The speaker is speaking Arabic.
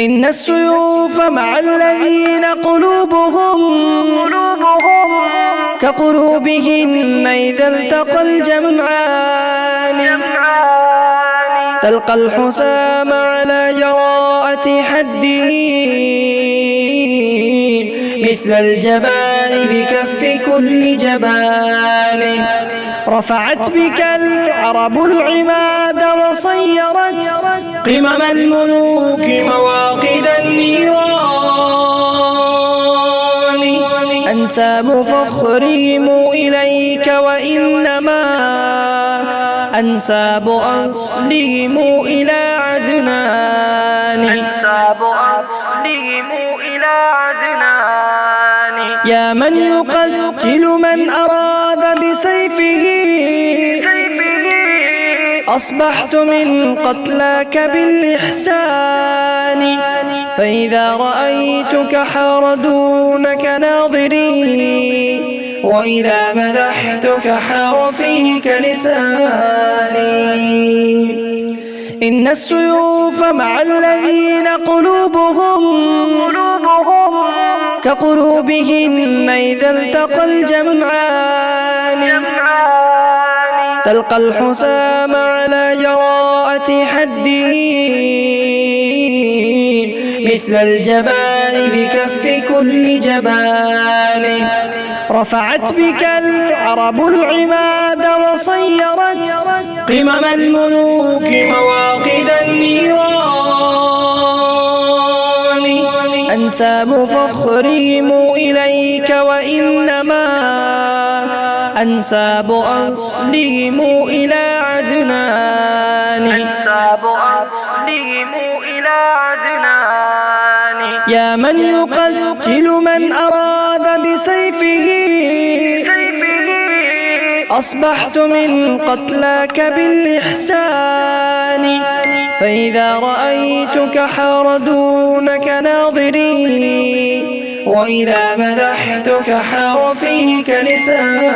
إن السيوف مع الذين قلوبهم كقلوبهن إذا التقى الجمعان. تلقى الحسام على جراءة حده مثل الجبال بكف كل جبال. رفعت بك العرب العماد وصيرت قمم الملوك مواقد النيران. أنساب فخرهم إليك وإنما أنساب أصلهم إلى عدنان. أنساب أصلهم إلى عدنان. يا من يقتل من أراد بسيفه أصبحت من قتلاك بالإحسان. فإذا رأيتك حار دونك ناظري وإذا مدحتك حار فيك لساني. إن السيوف مع الذين قلوبهم كقلوبهن إذا التقى الجمعان. تلقى الحسام على جراءة حده مثل الجبال بكف كل جبال. رفعت بك العرب العماد وصيرت قمم الملوك مواقد النيران. أنساب فخرهم إليك وإنما أنساب أصلهم إلى عدنان. أنساب أصلهم إلى عدنان. يا من يقتل من أراد بسيفه أصبحت من قتلاك بالإحسان. فإذا رأيتك حار دونك ناظري وإذا مدحتك حار فيك لساني.